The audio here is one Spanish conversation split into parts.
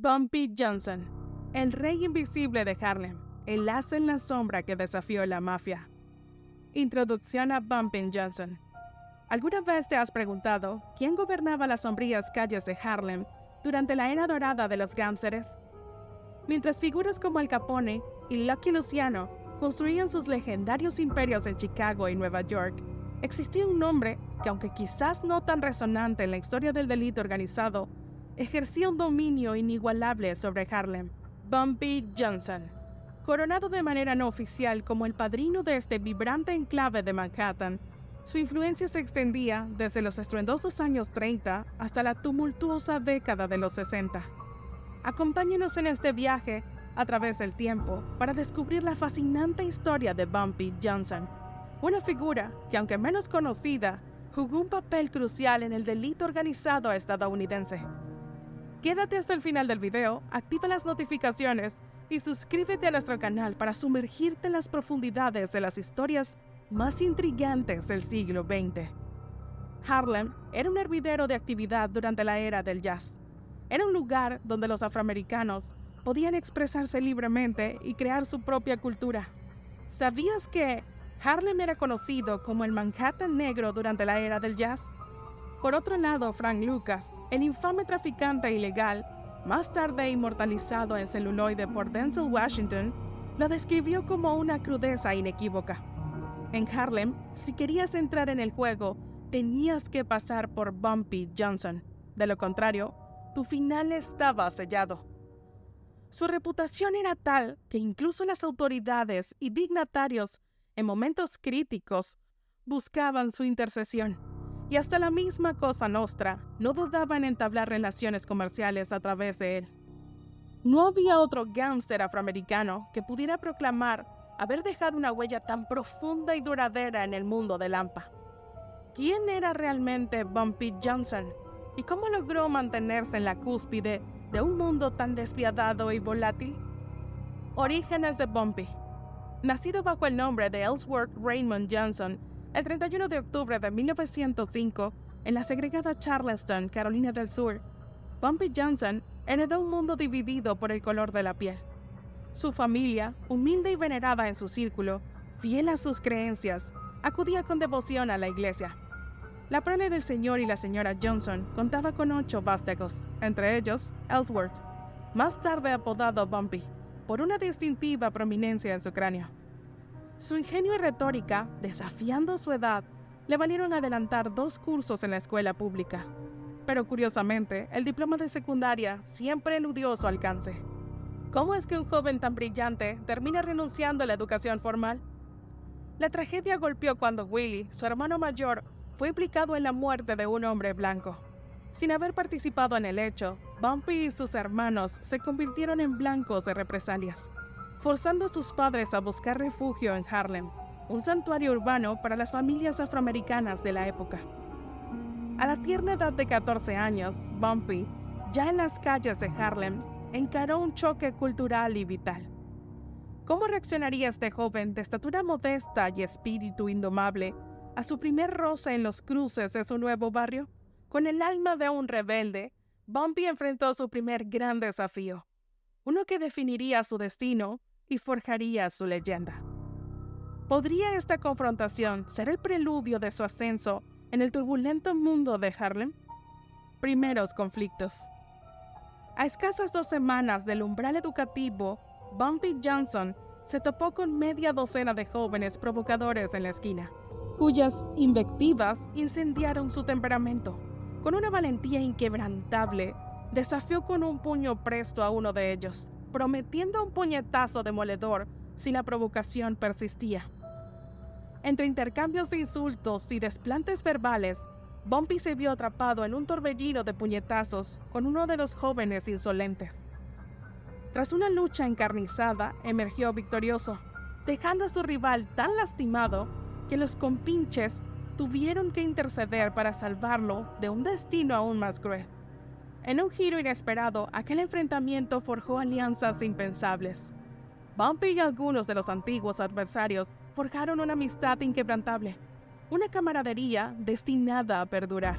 Bumpy Johnson, el rey invisible de Harlem, el as en la sombra que desafió la mafia. Introducción a Bumpy Johnson. ¿Alguna vez te has preguntado quién gobernaba las sombrías calles de Harlem durante la era dorada de los gángsteres? Mientras figuras como Al Capone y Lucky Luciano construían sus legendarios imperios en Chicago y Nueva York, existía un nombre que, aunque quizás no tan resonante en la historia del delito organizado, ejercía un dominio inigualable sobre Harlem: Bumpy Johnson. Coronado de manera no oficial como el padrino de este vibrante enclave de Manhattan, su influencia se extendía desde los estruendosos años 30 hasta la tumultuosa década de los 60. Acompáñenos en este viaje a través del tiempo para descubrir la fascinante historia de Bumpy Johnson, una figura que, aunque menos conocida, jugó un papel crucial en el delito organizado estadounidense. Quédate hasta el final del video, activa las notificaciones y suscríbete a nuestro canal para sumergirte en las profundidades de las historias más intrigantes del siglo XX. Harlem era un hervidero de actividad durante la era del jazz. Era un lugar donde los afroamericanos podían expresarse libremente y crear su propia cultura. ¿Sabías que Harlem era conocido como el Manhattan negro durante la era del jazz? Por otro lado, Frank Lucas, el infame traficante ilegal, más tarde inmortalizado en celuloide por Denzel Washington, lo describió como una crudeza inequívoca. En Harlem, si querías entrar en el juego, tenías que pasar por Bumpy Johnson. De lo contrario, tu final estaba sellado. Su reputación era tal que incluso las autoridades y dignatarios, en momentos críticos, buscaban su intercesión. Y hasta la misma Cosa Nostra no dudaba en entablar relaciones comerciales a través de él. No había otro gángster afroamericano que pudiera proclamar haber dejado una huella tan profunda y duradera en el mundo del AMPA. ¿Quién era realmente Bumpy Johnson? ¿Y cómo logró mantenerse en la cúspide de un mundo tan despiadado y volátil? Orígenes de Bumpy. Nacido bajo el nombre de Ellsworth Raymond Johnson, el 31 de octubre de 1905, en la segregada Charleston, Carolina del Sur, Bumpy Johnson heredó un mundo dividido por el color de la piel. Su familia, humilde y venerada en su círculo, fiel a sus creencias, acudía con devoción a la iglesia. La prole del señor y la señora Johnson contaba con 8 vástagos, entre ellos Ellsworth, más tarde apodado Bumpy, por una distintiva prominencia en su cráneo. Su ingenio y retórica, desafiando su edad, le valieron adelantar 2 cursos en la escuela pública. Pero curiosamente, el diploma de secundaria siempre eludió su alcance. ¿Cómo es que un joven tan brillante termina renunciando a la educación formal? La tragedia golpeó cuando Willie, su hermano mayor, fue implicado en la muerte de un hombre blanco. Sin haber participado en el hecho, Bumpy y sus hermanos se convirtieron en blancos de represalias, forzando a sus padres a buscar refugio en Harlem, un santuario urbano para las familias afroamericanas de la época. A la tierna edad de 14 años, Bumpy, ya en las calles de Harlem, encaró un choque cultural y vital. ¿Cómo reaccionaría este joven de estatura modesta y espíritu indomable a su primer roce en los cruces de su nuevo barrio? Con el alma de un rebelde, Bumpy enfrentó su primer gran desafío, uno que definiría su destino y forjaría su leyenda. ¿Podría esta confrontación ser el preludio de su ascenso en el turbulento mundo de Harlem? Primeros conflictos. A escasas 2 semanas del umbral educativo, Bumpy Johnson se topó con media docena de jóvenes provocadores en la esquina, cuyas invectivas incendiaron su temperamento. Con una valentía inquebrantable, desafió con un puño presto a uno de ellos, prometiendo un puñetazo demoledor si la provocación persistía. Entre intercambios de insultos y desplantes verbales, Bumpy se vio atrapado en un torbellino de puñetazos con uno de los jóvenes insolentes. Tras una lucha encarnizada, emergió victorioso, dejando a su rival tan lastimado que los compinches tuvieron que interceder para salvarlo de un destino aún más cruel. En un giro inesperado, aquel enfrentamiento forjó alianzas impensables. Bumpy y algunos de los antiguos adversarios forjaron una amistad inquebrantable, una camaradería destinada a perdurar.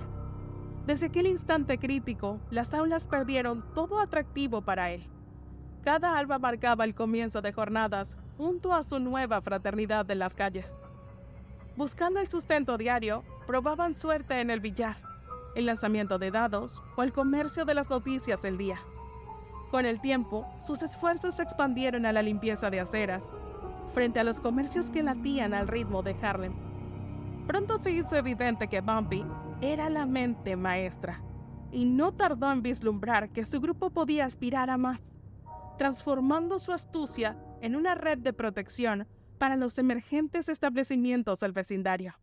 Desde aquel instante crítico, las aulas perdieron todo atractivo para él. Cada alba marcaba el comienzo de jornadas junto a su nueva fraternidad de las calles. Buscando el sustento diario, probaban suerte en el billar, el lanzamiento de dados o el comercio de las noticias del día. Con el tiempo, sus esfuerzos se expandieron a la limpieza de aceras, frente a los comercios que latían al ritmo de Harlem. Pronto se hizo evidente que Bumpy era la mente maestra, y no tardó en vislumbrar que su grupo podía aspirar a más, transformando su astucia en una red de protección para los emergentes establecimientos del vecindario.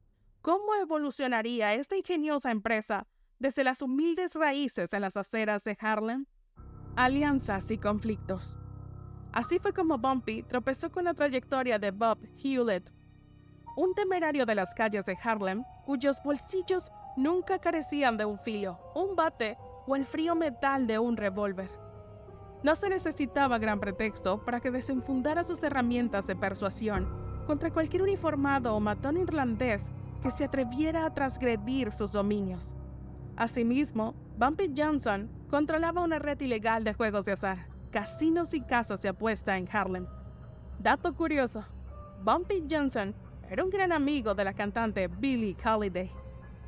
¿Cómo evolucionaría esta ingeniosa empresa desde las humildes raíces en las aceras de Harlem? Alianzas y conflictos. Así fue como Bumpy tropezó con la trayectoria de Bob Hewlett, un temerario de las calles de Harlem cuyos bolsillos nunca carecían de un filo, un bate o el frío metal de un revólver. No se necesitaba gran pretexto para que desenfundara sus herramientas de persuasión contra cualquier uniformado o matón irlandés que se atreviera a transgredir sus dominios. Asimismo, Bumpy Johnson controlaba una red ilegal de juegos de azar, casinos y casas de apuesta en Harlem. Dato curioso, Bumpy Johnson era un gran amigo de la cantante Billie Holiday,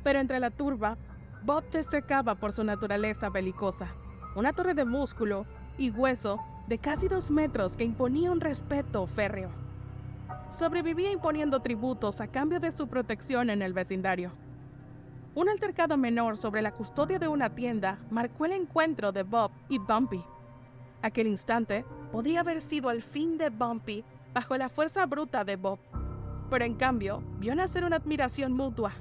pero entre la turba, Bob destacaba por su naturaleza belicosa, una torre de músculo y hueso de casi 2 metros que imponía un respeto férreo. Sobrevivía imponiendo tributos a cambio de su protección en el vecindario. Un altercado menor sobre la custodia de una tienda marcó el encuentro de Bob y Bumpy. Aquel instante podría haber sido el fin de Bumpy bajo la fuerza bruta de Bob, pero en cambio vio nacer una admiración mutua.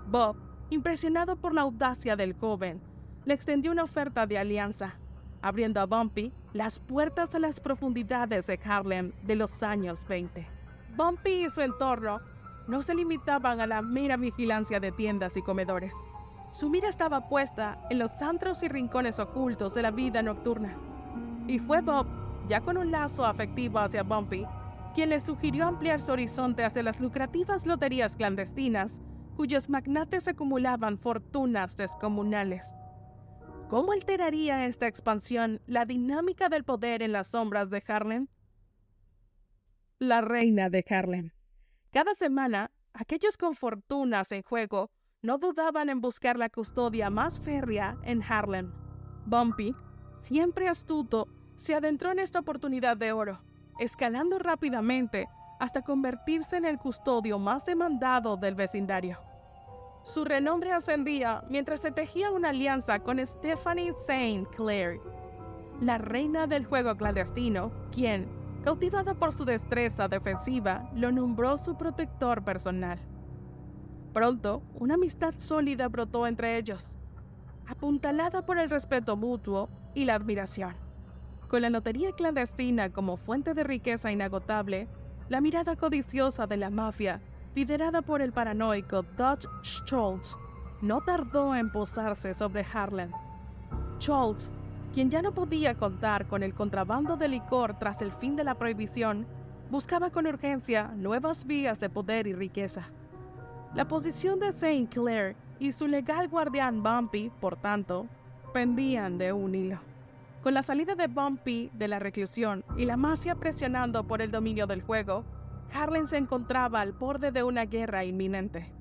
Bob, impresionado por la audacia del joven, le extendió una oferta de alianza, abriendo a Bumpy las puertas a las profundidades de Harlem de los años 20. Bumpy y su entorno no se limitaban a la mera vigilancia de tiendas y comedores. Su mira estaba puesta en los antros y rincones ocultos de la vida nocturna. Y fue Bob, ya con un lazo afectivo hacia Bumpy, quien le sugirió ampliar su horizonte hacia las lucrativas loterías clandestinas, cuyos magnates acumulaban fortunas descomunales. ¿Cómo alteraría esta expansión la dinámica del poder en las sombras de Harlem? La reina de Harlem. Cada semana, aquellos con fortunas en juego no dudaban en buscar la custodia más férrea en Harlem. Bumpy, siempre astuto, se adentró en esta oportunidad de oro, escalando rápidamente hasta convertirse en el custodio más demandado del vecindario. Su renombre ascendía mientras se tejía una alianza con Stephanie St. Clair, la reina del juego clandestino, quien, cautivada por su destreza defensiva, lo nombró su protector personal. Pronto, una amistad sólida brotó entre ellos, apuntalada por el respeto mutuo y la admiración. Con la lotería clandestina como fuente de riqueza inagotable, la mirada codiciosa de la mafia, liderada por el paranoico Dutch Schultz, no tardó en posarse sobre Harlem. Schultz, quien ya no podía contar con el contrabando de licor tras el fin de la prohibición, buscaba con urgencia nuevas vías de poder y riqueza. La posición de St. Clair y su legal guardián Bumpy, por tanto, pendían de un hilo. Con la salida de Bumpy de la reclusión y la mafia presionando por el dominio del juego, Harlem se encontraba al borde de una guerra inminente.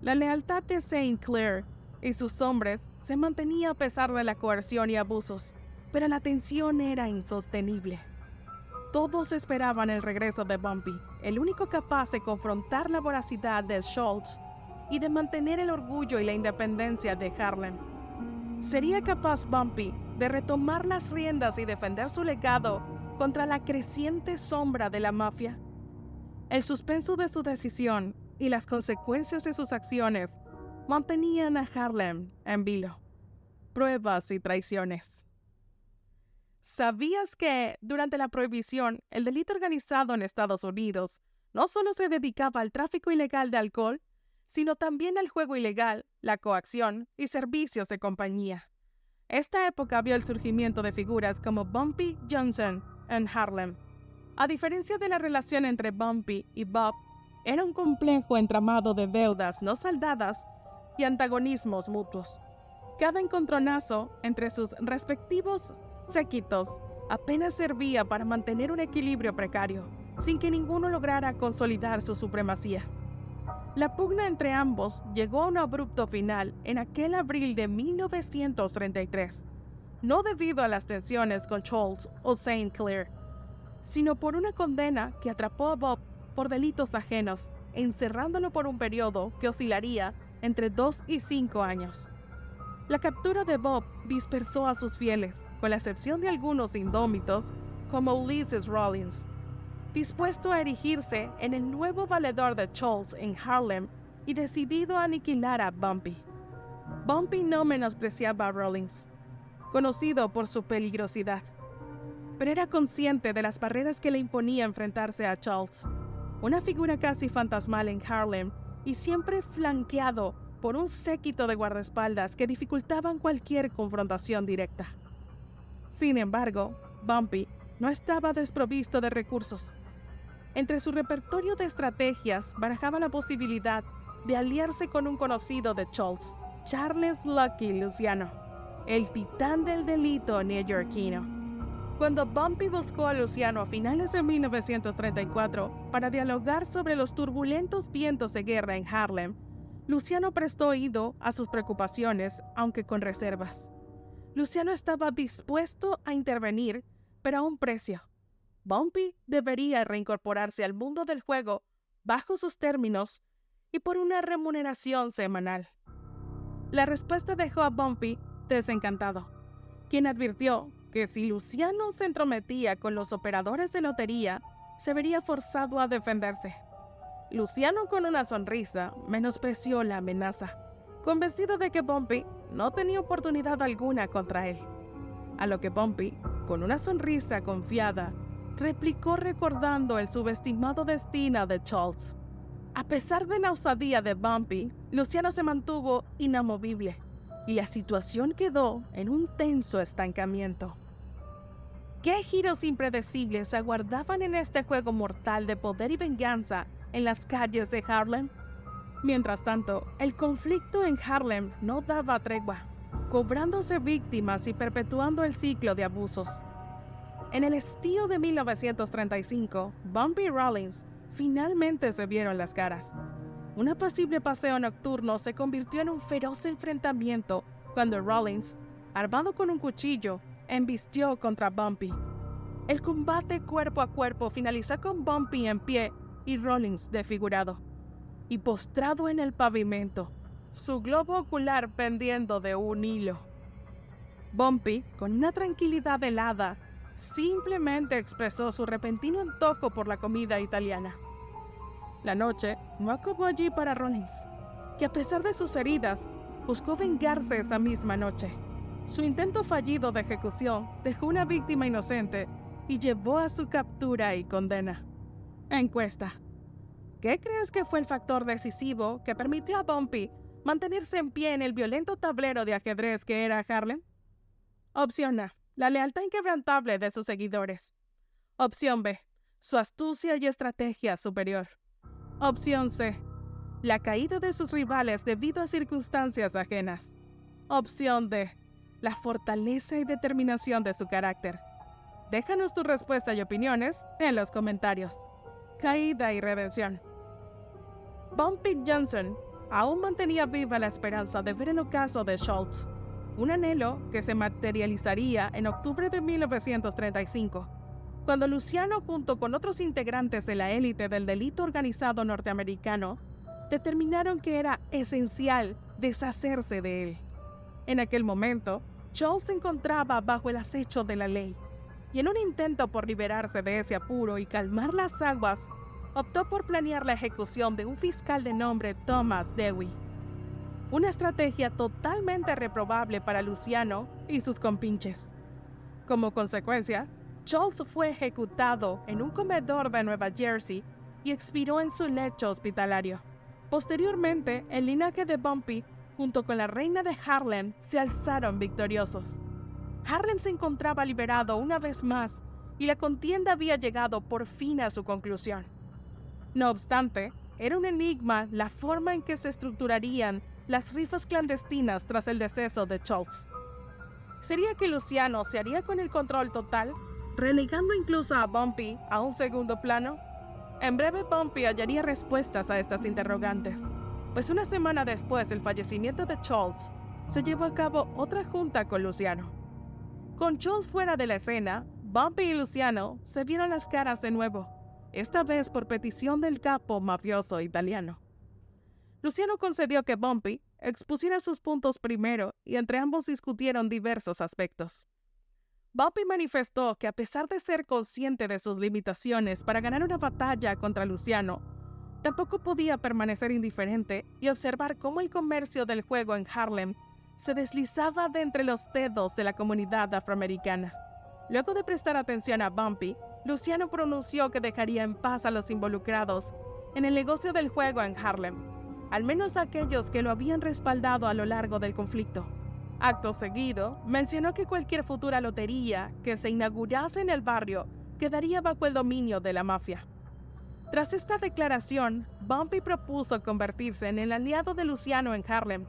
La lealtad de St. Clair y sus hombres se mantenía a pesar de la coerción y abusos, pero la tensión era insostenible. Todos esperaban el regreso de Bumpy, el único capaz de confrontar la voracidad de Schultz y de mantener el orgullo y la independencia de Harlem. ¿Sería capaz Bumpy de retomar las riendas y defender su legado contra la creciente sombra de la mafia? El suspenso de su decisión y las consecuencias de sus acciones mantenían a Harlem en vilo. Pruebas y traiciones. ¿Sabías que, durante la prohibición, el delito organizado en Estados Unidos no solo se dedicaba al tráfico ilegal de alcohol, sino también al juego ilegal, la coacción y servicios de compañía? Esta época vio el surgimiento de figuras como Bumpy Johnson en Harlem. A diferencia de la relación entre Bumpy y Bob, era un complejo entramado de deudas no saldadas y antagonismos mutuos. Cada encontronazo entre sus respectivos séquitos apenas servía para mantener un equilibrio precario, sin que ninguno lograra consolidar su supremacía. La pugna entre ambos llegó a un abrupto final en aquel abril de 1933, no debido a las tensiones con Charles o St. Clair, sino por una condena que atrapó a Bob por delitos ajenos, encerrándolo por un periodo que oscilaría entre 2 y 5 años. La captura de Bob dispersó a sus fieles, con la excepción de algunos indómitos, como Ulysses Rawlins, dispuesto a erigirse en el nuevo valedor de Charles en Harlem y decidido a aniquilar a Bumpy. Bumpy no menospreciaba a Rawlins, conocido por su peligrosidad, pero era consciente de las barreras que le imponía enfrentarse a Charles, una figura casi fantasmal en Harlem y siempre flanqueado por un séquito de guardaespaldas que dificultaban cualquier confrontación directa. Sin embargo, Bumpy no estaba desprovisto de recursos. Entre su repertorio de estrategias barajaba la posibilidad de aliarse con un conocido de Charles, Charles Lucky Luciano, el titán del delito neoyorquino. Cuando Bumpy buscó a Luciano a finales de 1934 para dialogar sobre los turbulentos vientos de guerra en Harlem, Luciano prestó oído a sus preocupaciones, aunque con reservas. Luciano estaba dispuesto a intervenir, pero a un precio. Bumpy debería reincorporarse al mundo del juego bajo sus términos y por una remuneración semanal. La respuesta dejó a Bumpy desencantado, quien advirtió que si Luciano se entrometía con los operadores de lotería, se vería forzado a defenderse. Luciano, con una sonrisa, menospreció la amenaza, convencido de que Bumpy no tenía oportunidad alguna contra él. A lo que Bumpy, con una sonrisa confiada, replicó recordando el subestimado destino de Charles. A pesar de la osadía de Bumpy, Luciano se mantuvo inamovible y la situación quedó en un tenso estancamiento. ¿Qué giros impredecibles aguardaban en este juego mortal de poder y venganza en las calles de Harlem? Mientras tanto, el conflicto en Harlem no daba tregua, cobrándose víctimas y perpetuando el ciclo de abusos. En el estío de 1935, Bumpy y Rawlins finalmente se vieron las caras. Un apacible paseo nocturno se convirtió en un feroz enfrentamiento cuando Rawlins, armado con un cuchillo, embistió contra Bumpy. El combate cuerpo a cuerpo finalizó con Bumpy en pie y Rawlins desfigurado y postrado en el pavimento, su globo ocular pendiendo de un hilo. Bumpy, con una tranquilidad helada, simplemente expresó su repentino antojo por la comida italiana. La noche no acabó allí para Rawlins, que a pesar de sus heridas, buscó vengarse esa misma noche. Su intento fallido de ejecución dejó una víctima inocente y llevó a su captura y condena. Encuesta: ¿qué crees que fue el factor decisivo que permitió a Bumpy mantenerse en pie en el violento tablero de ajedrez que era Harlem? Opción A: la lealtad inquebrantable de sus seguidores. Opción B: su astucia y estrategia superior. Opción C: la caída de sus rivales debido a circunstancias ajenas. Opción D: la fortaleza y determinación de su carácter. Déjanos tu respuesta y opiniones en los comentarios. Caída y redención. Bumpy Johnson aún mantenía viva la esperanza de ver el ocaso de Schultz, un anhelo que se materializaría en octubre de 1935, cuando Luciano, junto con otros integrantes de la élite del delito organizado norteamericano, determinaron que era esencial deshacerse de él. En aquel momento, Schultz se encontraba bajo el acecho de la ley, y en un intento por liberarse de ese apuro y calmar las aguas, optó por planear la ejecución de un fiscal de nombre Thomas Dewey. Una estrategia totalmente reprobable para Luciano y sus compinches. Como consecuencia, Schultz fue ejecutado en un comedor de Nueva Jersey y expiró en su lecho hospitalario. Posteriormente, el linaje de Bumpy, junto con la reina de Harlem, se alzaron victoriosos. Harlem se encontraba liberado una vez más y la contienda había llegado por fin a su conclusión. No obstante, era un enigma la forma en que se estructurarían las rifas clandestinas tras el deceso de Schultz. ¿Sería que Luciano se haría con el control total, relegando incluso a Bumpy a un segundo plano? En breve, Bumpy hallaría respuestas a estas interrogantes, pues una semana después del fallecimiento de Schultz, se llevó a cabo otra junta con Luciano. Con Schultz fuera de la escena, Bumpy y Luciano se vieron las caras de nuevo, esta vez por petición del capo mafioso italiano. Luciano concedió que Bumpy expusiera sus puntos primero y entre ambos discutieron diversos aspectos. Bumpy manifestó que a pesar de ser consciente de sus limitaciones para ganar una batalla contra Luciano, tampoco podía permanecer indiferente y observar cómo el comercio del juego en Harlem se deslizaba de entre los dedos de la comunidad afroamericana. Luego de prestar atención a Bumpy, Luciano pronunció que dejaría en paz a los involucrados en el negocio del juego en Harlem, al menos aquellos que lo habían respaldado a lo largo del conflicto. Acto seguido, mencionó que cualquier futura lotería que se inaugurase en el barrio quedaría bajo el dominio de la mafia. Tras esta declaración, Bumpy propuso convertirse en el aliado de Luciano en Harlem,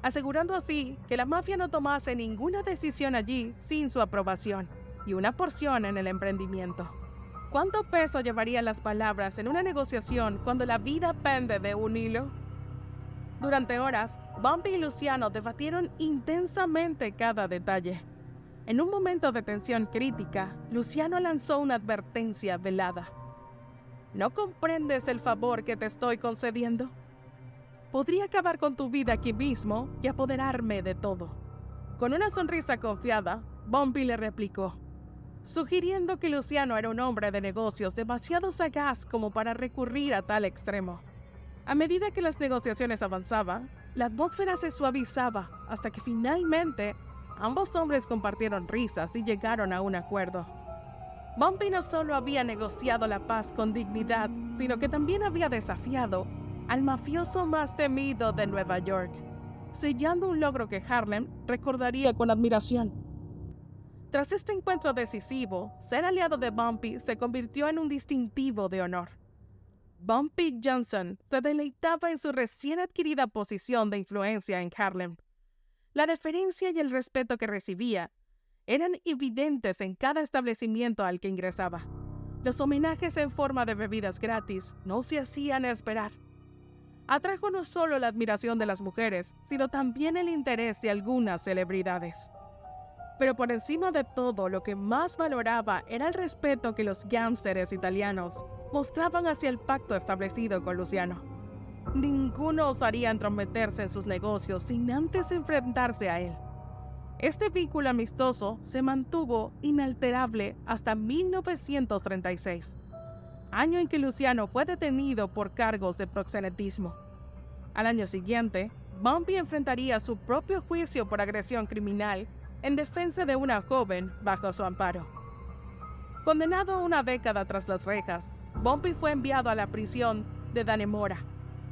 asegurando así que la mafia no tomase ninguna decisión allí sin su aprobación y una porción en el emprendimiento. ¿Cuánto peso llevarían las palabras en una negociación cuando la vida pende de un hilo? Durante horas, Bumpy y Luciano debatieron intensamente cada detalle. En un momento de tensión crítica, Luciano lanzó una advertencia velada. ¿No comprendes el favor que te estoy concediendo? Podría acabar con tu vida aquí mismo y apoderarme de todo. Con una sonrisa confiada, Bumpy le replicó, sugiriendo que Luciano era un hombre de negocios demasiado sagaz como para recurrir a tal extremo. A medida que las negociaciones avanzaban, la atmósfera se suavizaba hasta que finalmente ambos hombres compartieron risas y llegaron a un acuerdo. Bumpy no solo había negociado la paz con dignidad, sino que también había desafiado al mafioso más temido de Nueva York, sellando un logro que Harlem recordaría con admiración. Tras este encuentro decisivo, ser aliado de Bumpy se convirtió en un distintivo de honor. Bumpy Johnson se deleitaba en su recién adquirida posición de influencia en Harlem. La deferencia y el respeto que recibía eran evidentes en cada establecimiento al que ingresaba. Los homenajes en forma de bebidas gratis no se hacían esperar. Atrajo no solo la admiración de las mujeres, sino también el interés de algunas celebridades. Pero por encima de todo, lo que más valoraba era el respeto que los gángsteres italianos mostraban hacia el pacto establecido con Luciano. Ninguno osaría entrometerse en sus negocios sin antes enfrentarse a él. Este vínculo amistoso se mantuvo inalterable hasta 1936, año en que Luciano fue detenido por cargos de proxenetismo. Al año siguiente, Bumpy enfrentaría su propio juicio por agresión criminal en defensa de una joven bajo su amparo. Condenado a una década tras las rejas, Bumpy fue enviado a la prisión de Dannemora,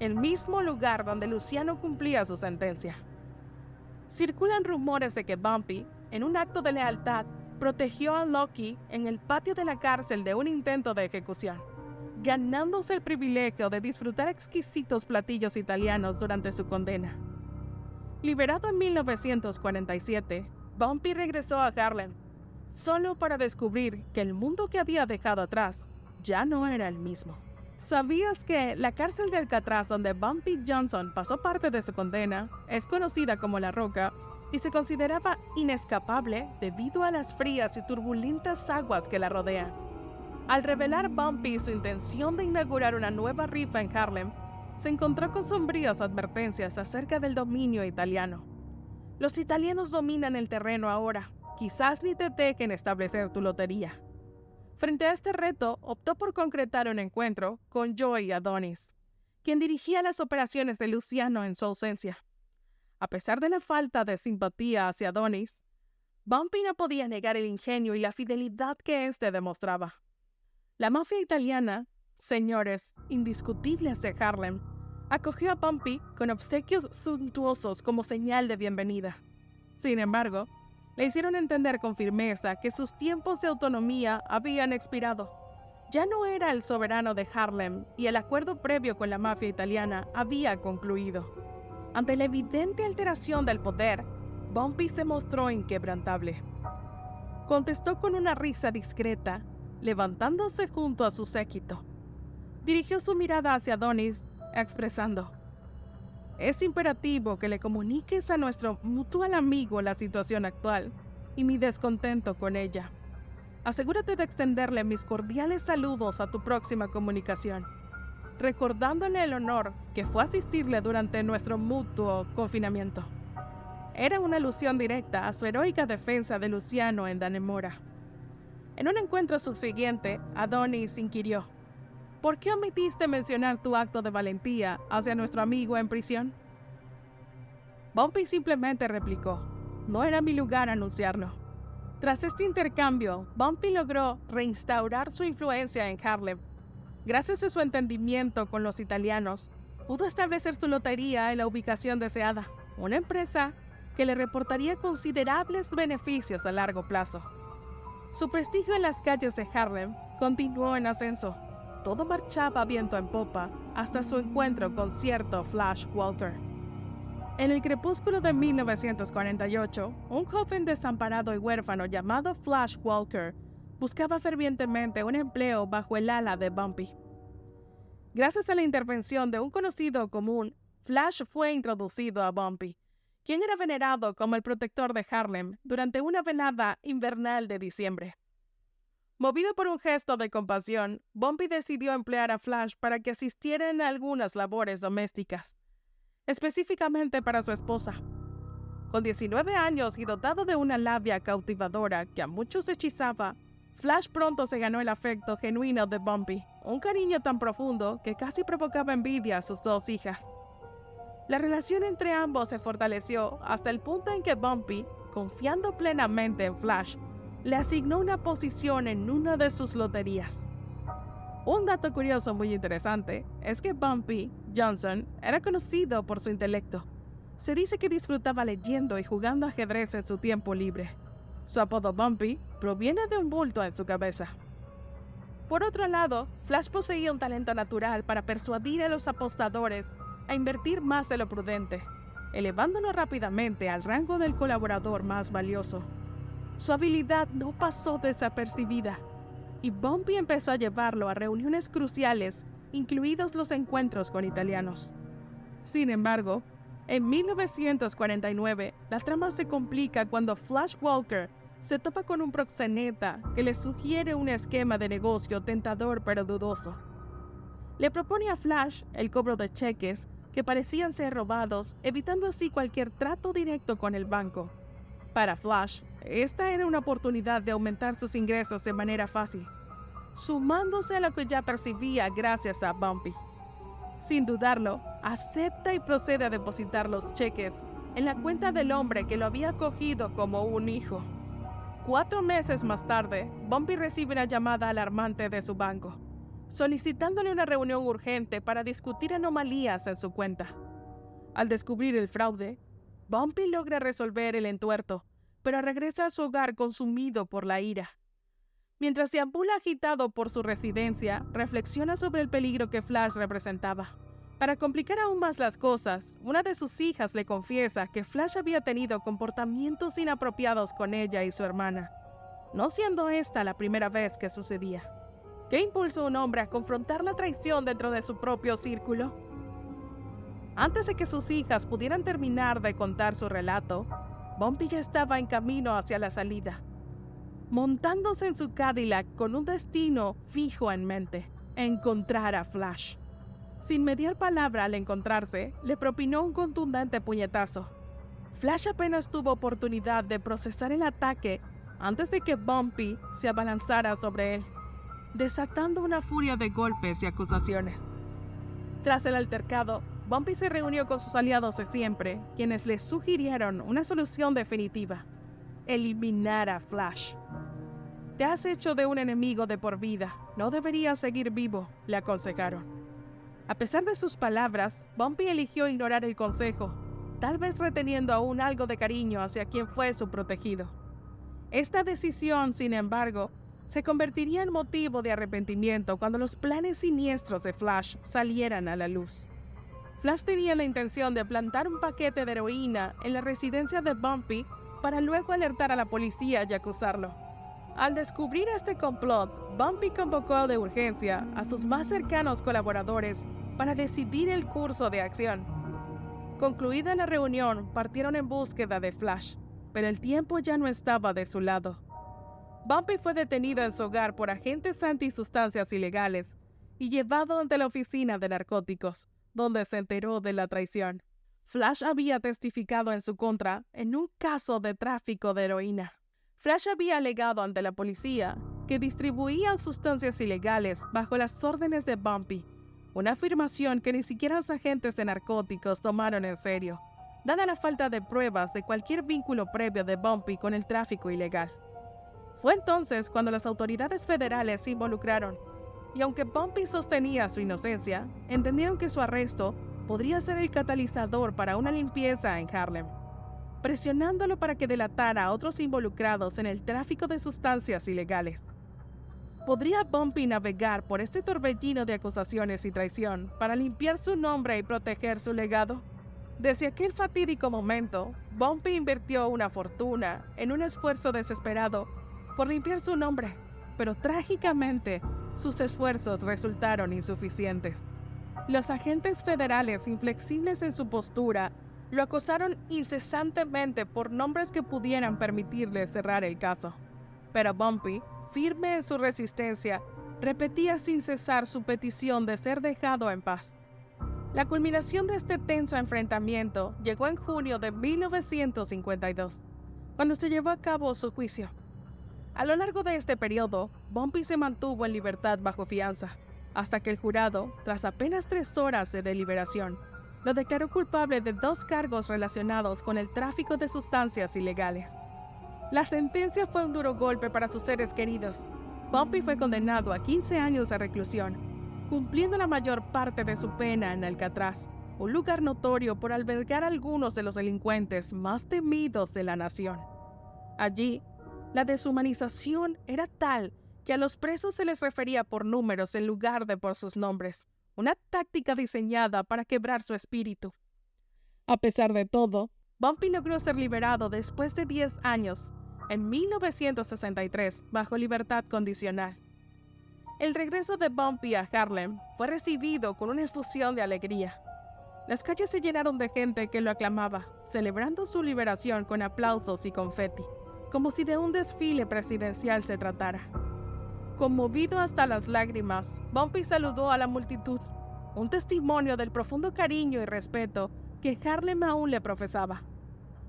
el mismo lugar donde Luciano cumplía su sentencia. Circulan rumores de que Bumpy, en un acto de lealtad, protegió a Lucky en el patio de la cárcel de un intento de ejecución, ganándose el privilegio de disfrutar exquisitos platillos italianos durante su condena. Liberado en 1947, Bumpy regresó a Harlem, solo para descubrir que el mundo que había dejado atrás ya no era el mismo. ¿Sabías que la cárcel de Alcatraz donde Bumpy Johnson pasó parte de su condena es conocida como La Roca y se consideraba inescapable debido a las frías y turbulentas aguas que la rodean? Al revelar Bumpy su intención de inaugurar una nueva rifa en Harlem, se encontró con sombrías advertencias acerca del dominio italiano. Los italianos dominan el terreno ahora, quizás ni te dejen establecer tu lotería. Frente a este reto, optó por concretar un encuentro con Joey Adonis, quien dirigía las operaciones de Luciano en su ausencia. A pesar de la falta de simpatía hacia Adonis, Bumpy no podía negar el ingenio y la fidelidad que éste demostraba. La mafia italiana, señores indiscutibles de Harlem, acogió a Bumpy con obsequios suntuosos como señal de bienvenida. Sin embargo, le hicieron entender con firmeza que sus tiempos de autonomía habían expirado. Ya no era el soberano de Harlem y el acuerdo previo con la mafia italiana había concluido. Ante la evidente alteración del poder, Bumpy se mostró inquebrantable. Contestó con una risa discreta, levantándose junto a su séquito. Dirigió su mirada hacia Adonis, expresando: «Es imperativo que le comuniques a nuestro mutual amigo la situación actual y mi descontento con ella. Asegúrate de extenderle mis cordiales saludos a tu próxima comunicación, recordándole el honor que fue asistirle durante nuestro mutuo confinamiento». Era una alusión directa a su heroica defensa de Luciano en Dannemora. En un encuentro subsiguiente, Adonis inquirió: «¿Por qué omitiste mencionar tu acto de valentía hacia nuestro amigo en prisión?». Bumpy simplemente replicó: «No era mi lugar anunciarlo». Tras este intercambio, Bumpy logró reinstaurar su influencia en Harlem. Gracias a su entendimiento con los italianos, pudo establecer su lotería en la ubicación deseada, una empresa que le reportaría considerables beneficios a largo plazo. Su prestigio en las calles de Harlem continuó en ascenso. Todo marchaba viento en popa hasta su encuentro con cierto Flash Walker. En el crepúsculo de 1948, un joven desamparado y huérfano llamado Flash Walker buscaba fervientemente un empleo bajo el ala de Bumpy. Gracias a la intervención de un conocido común, Flash fue introducido a Bumpy, quien era venerado como el protector de Harlem durante una velada invernal de diciembre. Movido por un gesto de compasión, Bumpy decidió emplear a Flash para que asistiera en algunas labores domésticas, específicamente para su esposa. Con 19 años y dotado de una labia cautivadora que a muchos hechizaba, Flash pronto se ganó el afecto genuino de Bumpy, un cariño tan profundo que casi provocaba envidia a sus dos hijas. La relación entre ambos se fortaleció hasta el punto en que Bumpy, confiando plenamente en Flash, le asignó una posición en una de sus loterías. Un dato curioso muy interesante es que Bumpy Johnson era conocido por su intelecto. Se dice que disfrutaba leyendo y jugando ajedrez en su tiempo libre. Su apodo Bumpy proviene de un bulto en su cabeza. Por otro lado, Flash poseía un talento natural para persuadir a los apostadores a invertir más de lo prudente, elevándolo rápidamente al rango del colaborador más valioso. Su habilidad no pasó desapercibida, y Bumpy empezó a llevarlo a reuniones cruciales, incluidos los encuentros con italianos. Sin embargo, en 1949, la trama se complica cuando Flash Walker se topa con un proxeneta que le sugiere un esquema de negocio tentador pero dudoso. Le propone a Flash el cobro de cheques que parecían ser robados, evitando así cualquier trato directo con el banco. Para Flash, esta era una oportunidad de aumentar sus ingresos de manera fácil, sumándose a lo que ya percibía gracias a Bumpy. Sin dudarlo, acepta y procede a depositar los cheques en la cuenta del hombre que lo había acogido como un hijo. 4 meses más tarde, Bumpy recibe una llamada alarmante de su banco, solicitándole una reunión urgente para discutir anomalías en su cuenta. Al descubrir el fraude, Bumpy logra resolver el entuerto, pero regresa a su hogar consumido por la ira. Mientras deambula agitado por su residencia, reflexiona sobre el peligro que Flash representaba. Para complicar aún más las cosas, una de sus hijas le confiesa que Flash había tenido comportamientos inapropiados con ella y su hermana, no siendo esta la primera vez que sucedía. ¿Qué impulsó a un hombre a confrontar la traición dentro de su propio círculo? Antes de que sus hijas pudieran terminar de contar su relato, Bumpy ya estaba en camino hacia la salida, montándose en su Cadillac con un destino fijo en mente: encontrar a Flash. Sin mediar palabra al encontrarse, le propinó un contundente puñetazo. Flash apenas tuvo oportunidad de procesar el ataque antes de que Bumpy se abalanzara sobre él, desatando una furia de golpes y acusaciones. Tras el altercado, Bumpy se reunió con sus aliados de siempre, quienes le sugirieron una solución definitiva: eliminar a Flash. «Te has hecho de un enemigo de por vida, no deberías seguir vivo», le aconsejaron. A pesar de sus palabras, Bumpy eligió ignorar el consejo, tal vez reteniendo aún algo de cariño hacia quien fue su protegido. Esta decisión, sin embargo, se convertiría en motivo de arrepentimiento cuando los planes siniestros de Flash salieran a la luz. Flash tenía la intención de plantar un paquete de heroína en la residencia de Bumpy para luego alertar a la policía y acusarlo. Al descubrir este complot, Bumpy convocó de urgencia a sus más cercanos colaboradores para decidir el curso de acción. Concluida la reunión, partieron en búsqueda de Flash, pero el tiempo ya no estaba de su lado. Bumpy fue detenido en su hogar por agentes antisustancias ilegales y llevado ante la oficina de narcóticos, donde se enteró de la traición. Flash había testificado en su contra en un caso de tráfico de heroína. Flash había alegado ante la policía que distribuían sustancias ilegales bajo las órdenes de Bumpy, una afirmación que ni siquiera los agentes de narcóticos tomaron en serio, dada la falta de pruebas de cualquier vínculo previo de Bumpy con el tráfico ilegal. Fue entonces cuando las autoridades federales se involucraron, y aunque Bumpy sostenía su inocencia, entendieron que su arresto podría ser el catalizador para una limpieza en Harlem, presionándolo para que delatara a otros involucrados en el tráfico de sustancias ilegales. ¿Podría Bumpy navegar por este torbellino de acusaciones y traición para limpiar su nombre y proteger su legado? Desde aquel fatídico momento, Bumpy invirtió una fortuna en un esfuerzo desesperado por limpiar su nombre, pero trágicamente sus esfuerzos resultaron insuficientes. Los agentes federales, inflexibles en su postura, lo acosaron incesantemente por nombres que pudieran permitirle cerrar el caso. Pero Bumpy, firme en su resistencia, repetía sin cesar su petición de ser dejado en paz. La culminación de este tenso enfrentamiento llegó en junio de 1952, cuando se llevó a cabo su juicio. A lo largo de este periodo, Bumpy se mantuvo en libertad bajo fianza, hasta que el jurado, tras apenas 3 horas de deliberación, lo declaró culpable de 2 cargos relacionados con el tráfico de sustancias ilegales. La sentencia fue un duro golpe para sus seres queridos. Bumpy fue condenado a 15 años de reclusión, cumpliendo la mayor parte de su pena en Alcatraz, un lugar notorio por albergar a algunos de los delincuentes más temidos de la nación. Allí, la deshumanización era tal que a los presos se les refería por números en lugar de por sus nombres, una táctica diseñada para quebrar su espíritu. A pesar de todo, Bumpy logró ser liberado después de 10 años, en 1963, bajo libertad condicional. El regreso de Bumpy a Harlem fue recibido con una efusión de alegría. Las calles se llenaron de gente que lo aclamaba, celebrando su liberación con aplausos y confeti, como si de un desfile presidencial se tratara. Conmovido hasta las lágrimas, Bumpy saludó a la multitud, un testimonio del profundo cariño y respeto que Harlem aún le profesaba.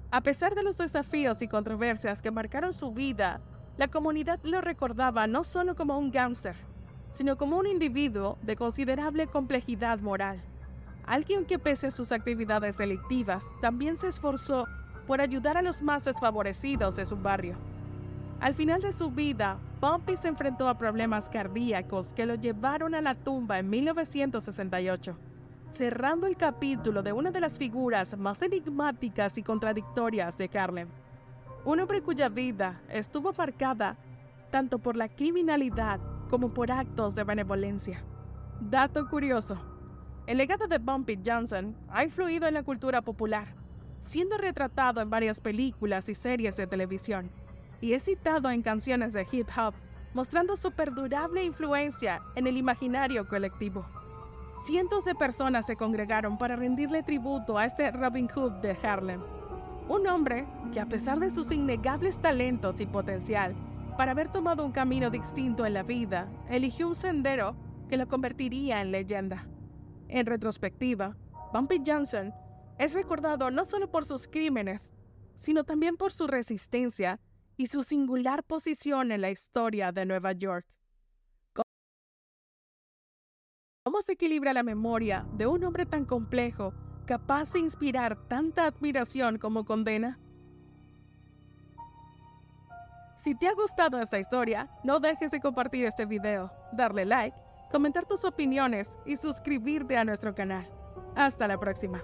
A pesar de los desafíos y controversias que marcaron su vida, la comunidad lo recordaba no solo como un gángster, sino como un individuo de considerable complejidad moral. Alguien que, pese a sus actividades delictivas, también se esforzó por ayudar a los más desfavorecidos de su barrio. Al final de su vida, Bumpy se enfrentó a problemas cardíacos que lo llevaron a la tumba en 1968, cerrando el capítulo de una de las figuras más enigmáticas y contradictorias de Harlem. Un hombre cuya vida estuvo marcada tanto por la criminalidad como por actos de benevolencia. Dato curioso: el legado de Bumpy Johnson ha influido en la cultura popular, siendo retratado en varias películas y series de televisión, y es citado en canciones de hip hop, mostrando su perdurable influencia en el imaginario colectivo. Cientos de personas se congregaron para rendirle tributo a este Robin Hood de Harlem, un hombre que, a pesar de sus innegables talentos y potencial para haber tomado un camino distinto en la vida, eligió un sendero que lo convertiría en leyenda. En retrospectiva, Bumpy Johnson es recordado no solo por sus crímenes, sino también por su resistencia y su singular posición en la historia de Nueva York. ¿Cómo se equilibra la memoria de un hombre tan complejo, capaz de inspirar tanta admiración como condena? Si te ha gustado esta historia, no dejes de compartir este video, darle like, comentar tus opiniones y suscribirte a nuestro canal. Hasta la próxima.